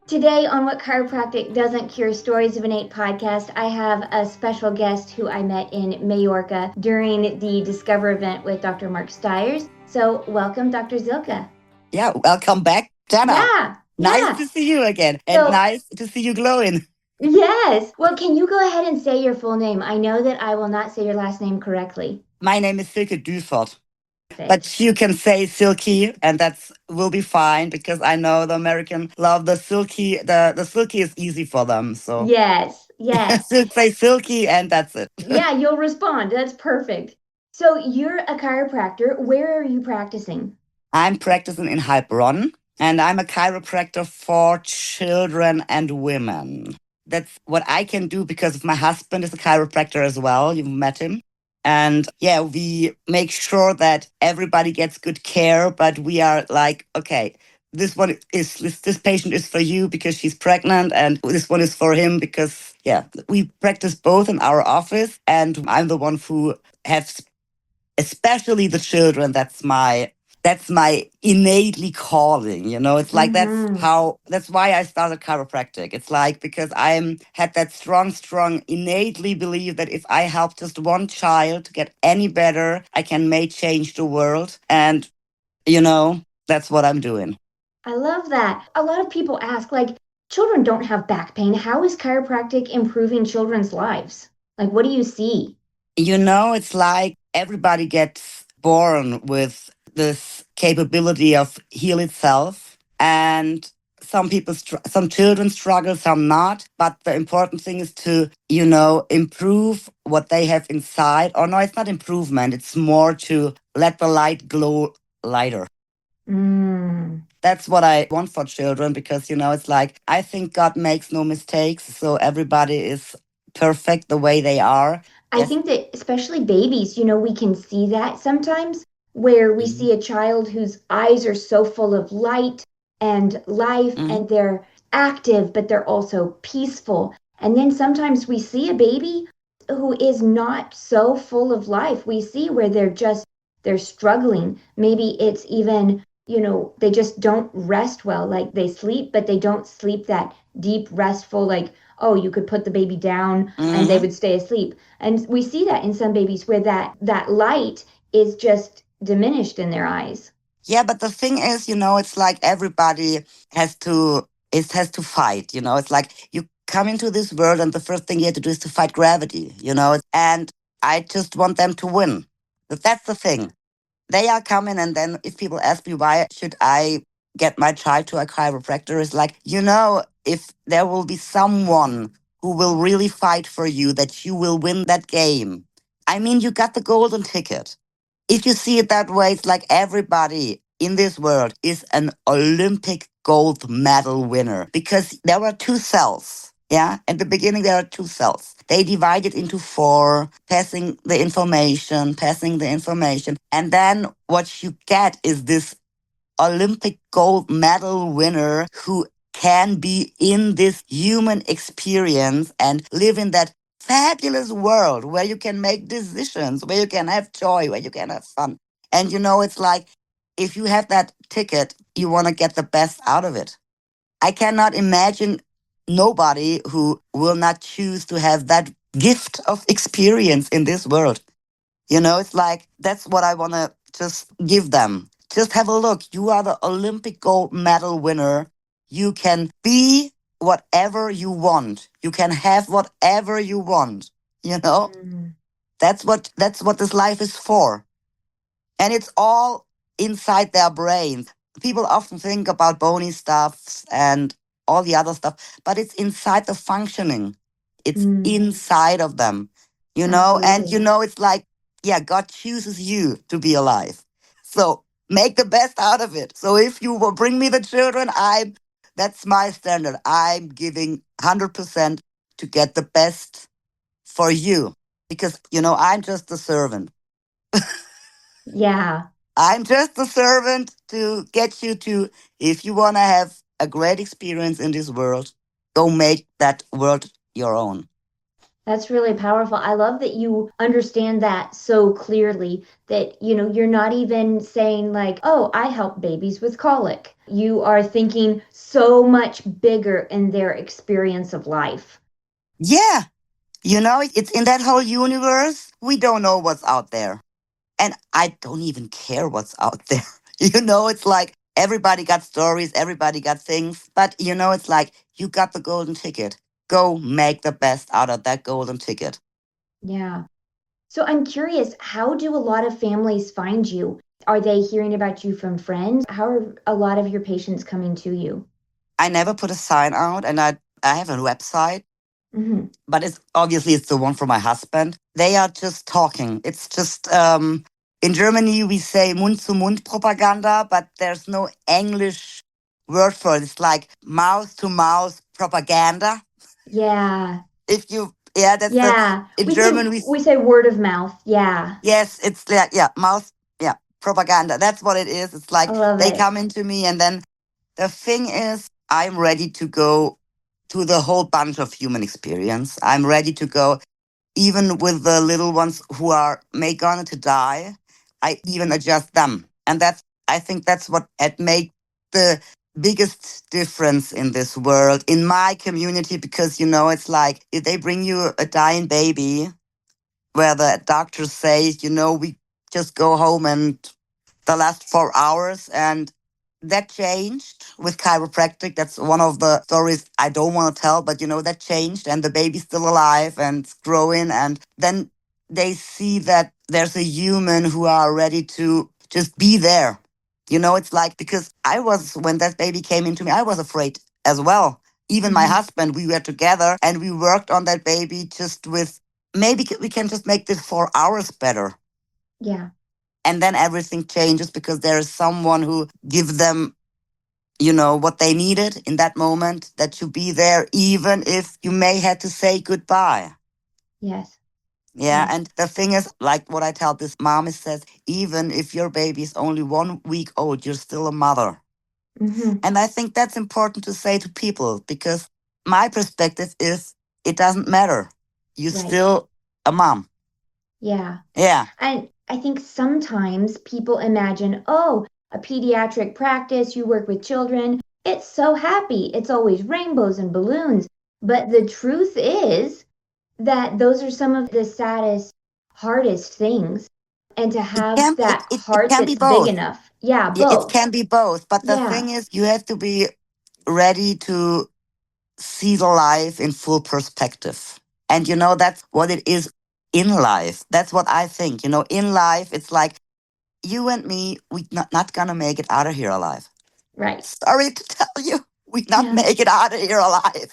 Today on What Chiropractic Doesn't Cure Stories of an Eight podcast, I have a special guest who I met in Majorca during the Discover event with Dr. Mark Styers. So, welcome, Dr. Silke. Yeah, welcome back, Jenna. Yeah, Nice yeah. to see you again and So, nice to see you glowing. yes. Well, can you go ahead and say your full name? I know that I will not say your last name correctly. My name is Silke Duefert, Perfect. but you can say Silky and that's will be fine because I know the American love the Silky. The Silky is easy for them. So Yes, yes. say Silky and that's it. Yeah, you'll respond. That's perfect. So, you're a chiropractor. Where are you practicing? I'm practicing in Heilbronn and I'm a chiropractor for children and women. That's what I can do because my husband is a chiropractor as well. You've met him. And yeah, we make sure that everybody gets good care, but we are like, okay, this patient is for you because she's pregnant, and this one is for him because yeah, we practice both in our office, and I'm the one who has especially the children. That's my innately calling, it's like Mm-hmm. that's why I started chiropractic. It's like because I'm had that strong innately believe that if I help just one child to get any better, I can may change the world. And that's what I'm doing. I love that. A lot of people ask, like, children don't have back pain. How is chiropractic improving children's lives? Like, what do you see? It's like everybody gets born with this capability of heal itself. And some children struggle, some not. But the important thing is to, improve what they have inside. Or no, it's not improvement. It's more to let the light glow lighter. Mm. That's what I want for children because, it's like, I think God makes no mistakes. So everybody is perfect the way they are. I Yes. think that especially babies, we can see that sometimes where we Mhm. see a child whose eyes are so full of light and life Mhm. and they're active, but they're also peaceful. And then sometimes we see a baby who is not so full of life. We see where they're struggling. Maybe it's even, they just don't rest well. Like they sleep, but they don't sleep that deep, restful, like, oh, you could put the baby down and they Mhm. would stay asleep. And we see that in some babies where that light is just diminished in their eyes. Yeah, but the thing is, it's like everybody has to fight. It's like you come into this world, and the first thing you have to do is to fight gravity. And I just want them to win. But that's the thing. They are coming, and then if people ask me why should I get my child to a chiropractor, it's like if there will be someone who will really fight for you, that you will win that game. I mean, you got the golden ticket. If you see it that way, it's like everybody in this world is an Olympic gold medal winner because there were two cells. Yeah. At the beginning, there are two cells. They divided into four, passing the information. And then what you get is this Olympic gold medal winner who can be in this human experience and live in that fabulous world where you can make decisions, where you can have joy, where you can have fun. And it's like if you have that ticket, you want to get the best out of it. I cannot imagine nobody who will not choose to have that gift of experience in this world. It's like that's what I want to just give them. Just have a look. You are the Olympic gold medal winner. You can be whatever you want. You can have whatever you want. You know? Mm. That's what this life is for. And it's all inside their brains. People often think about bony stuff and all the other stuff, but it's inside the functioning. It's Mm. inside of them, and Absolutely. it's like, yeah, God chooses you to be alive. So make the best out of it. So if you will bring me the children, that's my standard. I'm giving 100% to get the best for you because, I'm just a servant. Yeah. I'm just a servant to get you to, if you want to have a great experience in this world, go make that world your own. That's really powerful. I love that you understand that so clearly that, you're not even saying like, oh, I help babies with colic. You are thinking so much bigger in their experience of life. Yeah. It's in that whole universe. We don't know what's out there. And I don't even care what's out there. It's like everybody got stories, everybody got things. But, it's like you got the golden ticket. Go make the best out of that golden ticket. Yeah. So I'm curious, how do a lot of families find you? Are they hearing about you from friends? How are a lot of your patients coming to you? I never put a sign out, and I have a website, Hmm. but it's the one for my husband. They are just talking. It's just in Germany we say Mund zu Mund propaganda, but there's no English word for it. It's like mouth to mouth propaganda. Yeah. If you Yeah, that's the Yeah. in We say German we say word of mouth. Yeah. yes, it's like yeah, mouth yeah, propaganda. That's what it is. It's I like love they it. come into me, and then the thing is I'm ready to go to the whole bunch of human experience. I'm ready to go even with the little ones who are may gonna to die. I even adjust them. And I think that's what had made the biggest difference in this world, in my community, because it's like if they bring you a dying baby where the doctor says, we just go home and the last 4 hours. And that changed with chiropractic. That's one of the stories I don't want to tell, but that changed, and the baby's still alive and it's growing. And then they see that there's a human who are ready to just be there. It's like, because when that baby came into me, I was afraid as well. Even my Hmm. husband, we were together and we worked on that baby just with maybe we can just make this 4 hours better. Yeah. And then everything changes because there is someone who give them what they needed in that moment, that you be there even if you may had to say goodbye. Yes. Yeah, Yes. and the thing is, like what I tell this mom, is says, even if your baby is only 1 week old, you're still a mother. Hmm. And I think that's important to say to people, because my perspective is it doesn't matter, you're Right. still a mom. Yeah. Yeah. And I think sometimes people imagine, oh, a pediatric practice, you work with children, it's so happy. It's always rainbows and balloons. But the truth is that those are some of the saddest, hardest things. And to It have can it, that it heart can be that's big both. enough. Yeah, Yeah, it both. can be both. But the Yeah, thing is, you have to be ready to see the life in full perspective. And that's what it is in life. That's what I think. In life, it's like you and me, we not gonna make it out of here alive. right. Sorry to tell you, we not Yeah. make it out of here alive.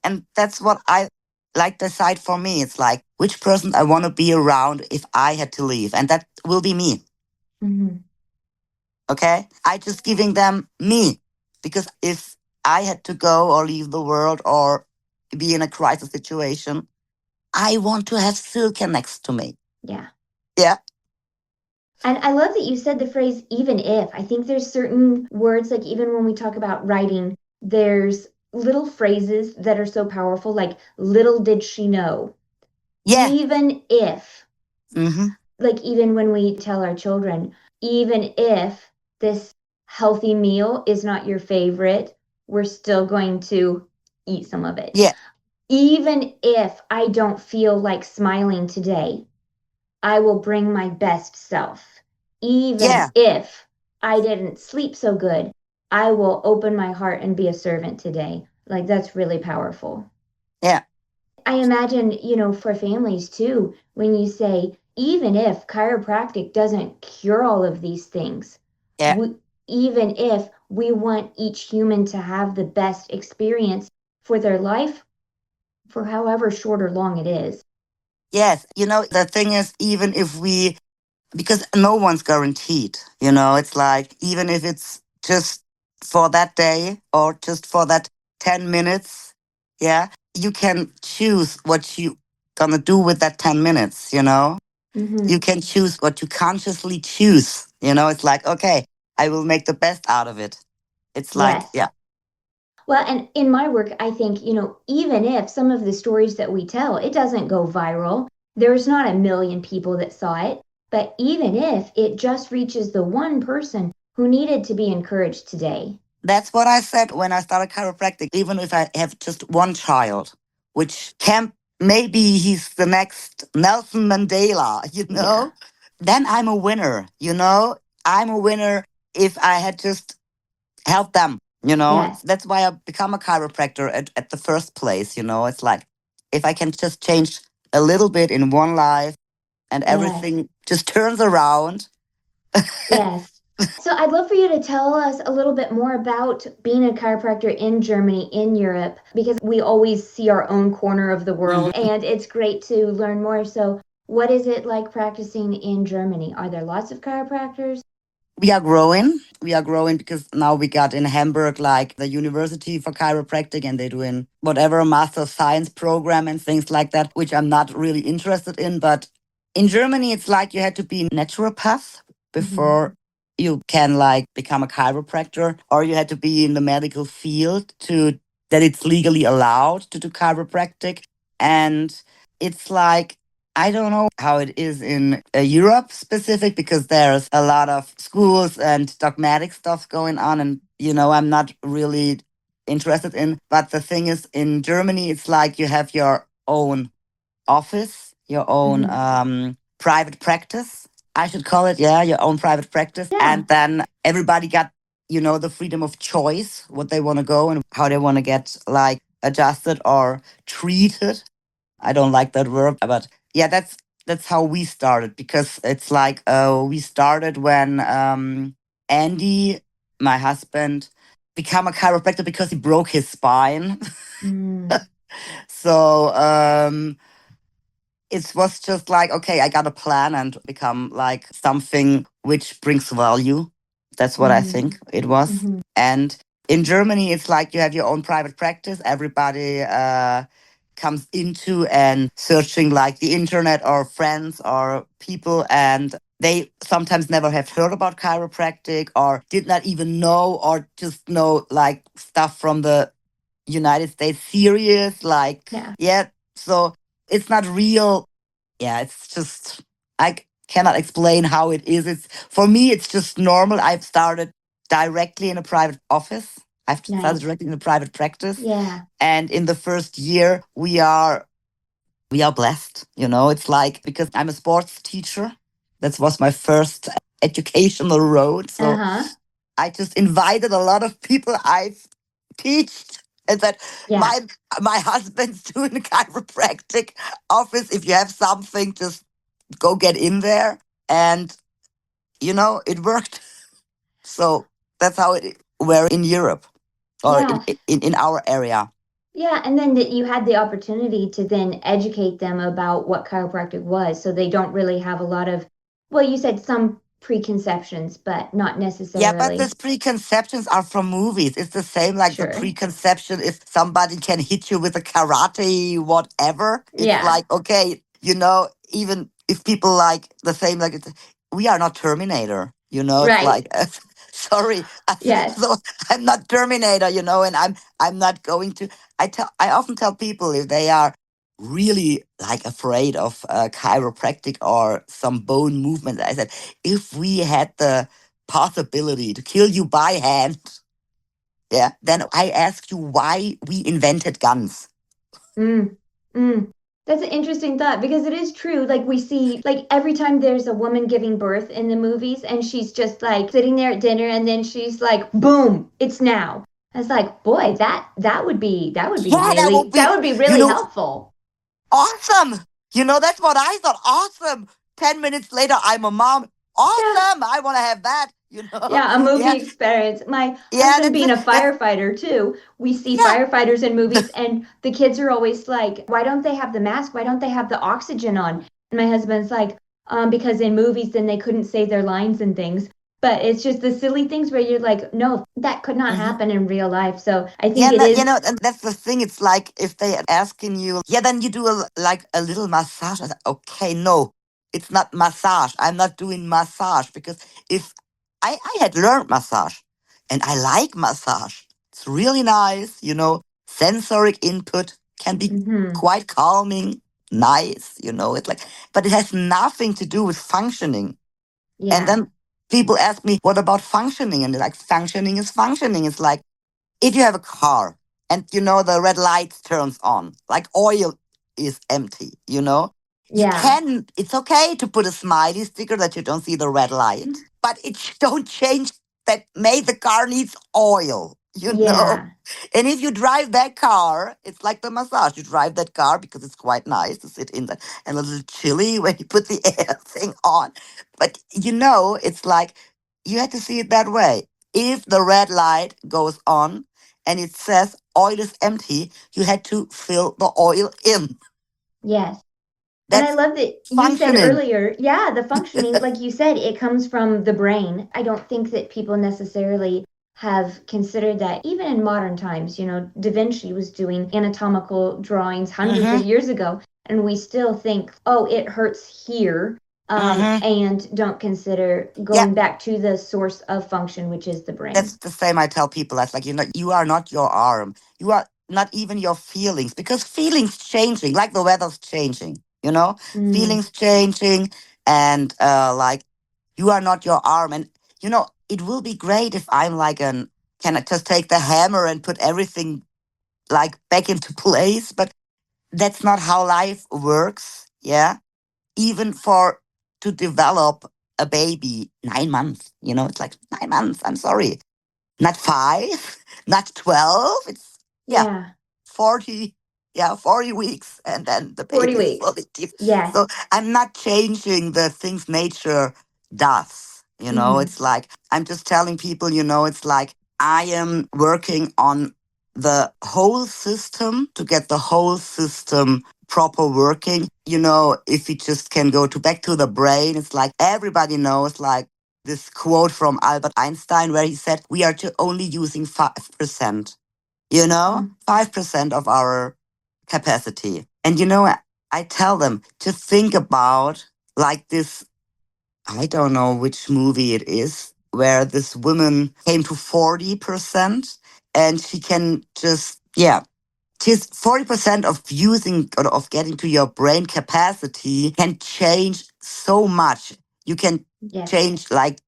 And that's what I like decide for me. It's like which person I want to be around if I had to leave. And that will be me. Hmm. Okay? I just giving them me. Because if I had to go or leave the world or be in a crisis situation, I want to have Silke next to me. Yeah. Yeah. And I love that you said the phrase even if. I think there's certain words, like even when we talk about writing, there's little phrases that are so powerful, like little did she know. Yeah. Even if, Mm-hmm. like even when we tell our children, even if this healthy meal is not your favorite, we're still going to eat some of it. Yeah. Even if I don't feel like smiling today, I will bring my best self. Yeah. Even if I didn't sleep so good, I will open my heart and be a servant today. Like, that's really powerful. Yeah. I imagine, for families too, when you say, even if chiropractic doesn't cure all of these things, Yeah. we, even if we want each human to have the best experience for their life, for however short or long it is. Yes. The thing is, even if because no one's guaranteed, it's like, even if it's just for that day or just for that 10 minutes, yeah, you can choose what you gonna do with that 10 minutes, Hmm. you can choose what you consciously choose. It's like, okay, I will make the best out of it. It's like, Yes. yeah. Well, and in my work, I think, even if some of the stories that we tell, it doesn't go viral, there's not a million people that saw it. But even if it just reaches the one person who needed to be encouraged today. That's what I said when I started chiropractic. Even if I have just one child, which can maybe he's the next Nelson Mandela, Yeah. then I'm a winner, I'm a winner if I had just helped them, Yes. That's why I become a chiropractor at the first place, It's like if I can just change a little bit in one life and Yes. everything just turns around. Yes. So I'd love for you to tell us a little bit more about being a chiropractor in Germany, in Europe, because we always see our own corner of the world Mhm. and it's great to learn more. So, what is it like practicing in Germany? Are there lots of chiropractors? We are growing. We are growing because now we got in Hamburg like the University for Chiropractic, and they're doing whatever Master of Science program and things like that, which I'm not really interested in. But in Germany, it's like you had to be a naturopath Hmm. before you can like become a chiropractor, or you had to be in the medical field to that it's legally allowed to do chiropractic. And it's like I don't know how it is in Europe specific because there's a lot of schools and dogmatic stuff going on, and I'm not really interested in. But the thing is, in Germany, it's like you have your own office, your own Hmm. private practice. I should call it, yeah, your own private practice, Yeah. and then everybody got the freedom of choice what they want to go and how they want to get like adjusted or treated. I don't like that word, but yeah, that's how we started because it's like we started when Andy, my husband, became a chiropractor because he broke his spine. Mm. So it was just like, okay, I got a plan and become like something which brings value. That's what I Hmm. think it was. Hmm. And in Germany, it's like you have your own private practice. Everybody comes into and searching like the internet or friends or people, and they sometimes never have heard about chiropractic or did not even know or just know like stuff from the United States series. Like, Yeah. yeah, so it's not real. Yeah, it's just, cannot explain how it is. It's for me, it's just normal. I've started directly in a private office. I've started Nice. directly in a private practice. Yeah. And in the first year, we are blessed. It's like because I'm a sports teacher. That was my first educational road. Uh So huh. I just invited a lot of people I've teached and said, Yeah. my my husband's doing a chiropractic office. If you have something, just go get in there. And it worked. So that's how it were in Europe or Yeah. in our area. Yeah, and then that you had the opportunity to then educate them about what chiropractic was, so they don't really have a lot of, well, you said some preconceptions, but not Yeah, but necessarily. these preconceptions are from movies. It's the same like the Sure. preconception if somebody can hit you with a karate, whatever. It's Yeah. like, okay, even if people like the same, like we are not Terminator, it's Right. like, sorry, Yes. so I'm not Terminator, and I'm not going to. I often tell people if they are really like afraid of chiropractic or some bone movement, I said, if we had the possibility to kill you by hand, yeah, then I ask you why we invented guns. Mm. Mm. That's an interesting thought because it is true. Like we see, like every time there's a woman giving birth in the movies, and she's just like sitting there at dinner, and then she's like, "Boom! It's now." And it's like, boy, that would be Yeah, that really would that be, would be you really know, helpful. awesome. That's what I thought. Awesome. 10 minutes later, I'm a mom. Yeah. Awesome. I want to have that. Yeah, a movie Yeah. experience. My Yeah, husband being a firefighter too, we see yeah. firefighters in movies, and the kids are always like, "Why don't they have the mask? Why don't they have the oxygen on?" And my husband's like, because in movies, then they couldn't say their lines and things. But it's just the silly things where you're like, no, that could not Mhm. happen in real life. So I Yeah, think it is. and that's the thing. It's like if they are asking you, yeah, then you do like a little massage. I said, okay, no, it's not massage. I'm not doing massage because if I had learned massage and I like massage, It's really nice, Sensoric input can be Mm-hmm. quite calming, nice, It's like, but it has nothing to do with functioning. And Yeah. then people ask me, what about functioning? And they're like, functioning is functioning. It's like, if you have a car and the red light turns on, like oil is empty, you Yeah. can, it's okay to put a smiley sticker that you don't see the red light, but it don't change that may the car needs oil, Yeah. And if you drive that car, it's like the massage. You drive that car because it's quite nice to sit in that and a little chilly when you put the air thing on. But it's like you had to see it that way. If the red light goes on and it says oil is empty, you had to fill the oil in. Yes. And I That's love that you said functioning. earlier, yeah, the functioning, like you said, it comes from the brain. I don't think that people necessarily have considered that even in modern times. Da Vinci was doing anatomical drawings hundreds of Mm-hmm. years ago, and we still think, oh, it hurts here, Mm-hmm. and don't consider Yeah, going back to the source of function, which is the brain. that's the same I tell people. That's like, you are not your arm. You are not even your feelings because feelings changing, like the weather's changing. Mm, Feelings changing and like you are not your arm. And, it will be great if I'm like can I just take the hammer and put everything like back into place? But that's not how life works. Yeah. Even for to develop a baby, 9 months, it's like 9 months. I'm sorry, not five, not 12. It's, yeah, yeah, 40, yeah, 40 weeks. And then the 40 baby is weeks. fully deep. Yes. So I'm not changing the things nature does. Mm-hmm. It's like, I'm just telling people, it's like I am working on the whole system to get the whole system proper working. If we just can go to back to the brain, it's like everybody knows, like, this quote from Albert Einstein where he said, we are only using 5%, 5% of our capacity. And, I tell them to think about like this, I don't know which movie it is, where this woman came to 40% and she can just, yeah, just 40% of using or of getting to your brain capacity can change so much. You can Yes. change like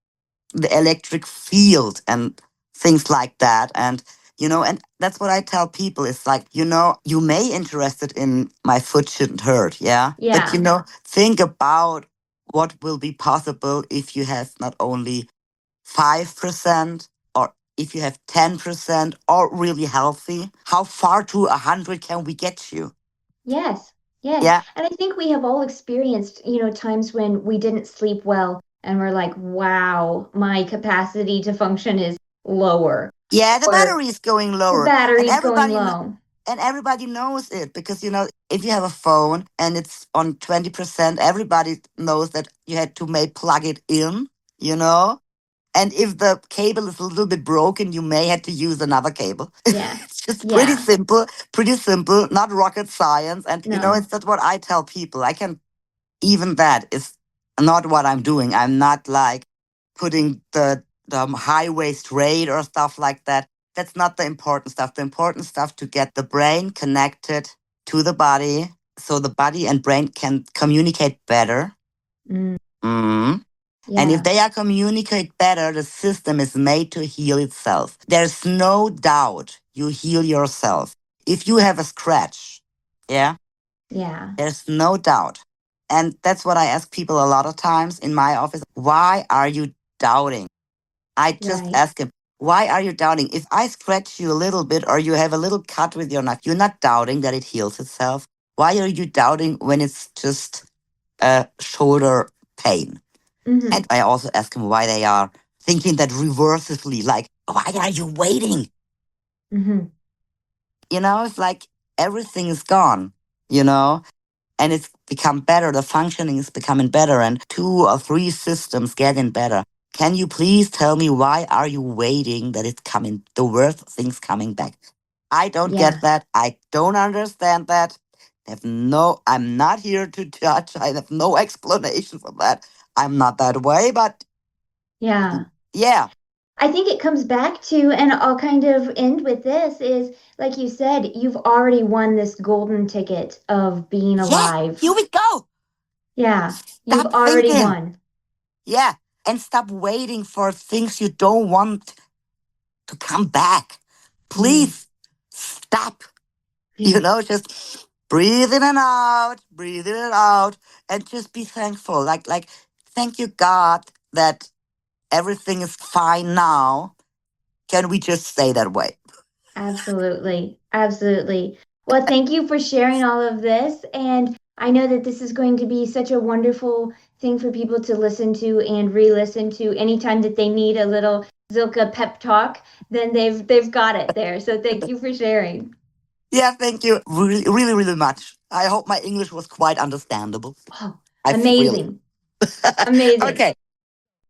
the electric field and things like that. And and that's what I tell people. It's like, you may interested in my foot shouldn't hurt, yeah, but Yeah. think about what will be possible if you have not only 5%, or if you have 10% or really healthy. How far to 100 can we get you? Yes, yes. Yeah. And I think we have all experienced, times when we didn't sleep well and we're like, wow, my capacity to function is lower, Yeah, the or battery is going the lower, and battery's going everybody low. and everybody knows it because if you have a phone and it's on 20%, everybody knows that you had to may plug it in, you know and if the cable is a little bit broken, you may have to use another cable. Yeah. It's just Yeah. pretty simple, not rocket science. And No. it's that's what I tell people. I can Even that is not what I'm doing. I'm not like putting the high waist rate or stuff like that. That's not the important stuff. The important stuff to get the brain connected to the body so the body and brain can communicate better. Mm, Mm. And if yeah. they are communicate better, the system is made to heal itself. There's no doubt you heal yourself. If you have a scratch, yeah, Yeah. there's no doubt. And that's what I ask people a lot of times in my office. Why are you doubting? I just Right. ask him, why are you doubting? If I scratch you a little bit or you have a little cut with your knife, you're not doubting that it heals itself. Why are you doubting when it's just a shoulder pain? Mm-hmm. And I also ask him why they are thinking that reversively, like, why are you waiting? Mm-hmm. It's like everything is gone, you know? And it's become better. The functioning is becoming better, and 2 or 3 systems getting better. Can you please tell me why are you waiting that it's coming, the worst things coming back? I don't get Yeah. that. I don't understand that. I'm not here to judge. I have no explanation for that. I'm not that way, but Yeah. yeah. I think it comes back to, and I'll kind of end with this, is like you said, you've already won this golden ticket of being Yeah, alive. here we go. Yeah, you've Stop already thinking. won. Yeah. And stop waiting for things you don't want to come back. Mm, Please stop. yeah, Just breathe in and out, breathe in and out, and just be thankful. Thank you, God, that everything is fine now. Can we just stay that way? absolutely. Absolutely. Well, thank you for sharing all of this. And I know that this is going to be such a wonderful thing for people to listen to and re-listen to anytime that they need a little Zilka pep talk, then they've got it there. So thank you for sharing. Yeah, thank you really, really, really much. I hope my English was quite understandable. Oh, I think really. amazing. Amazing. Okay.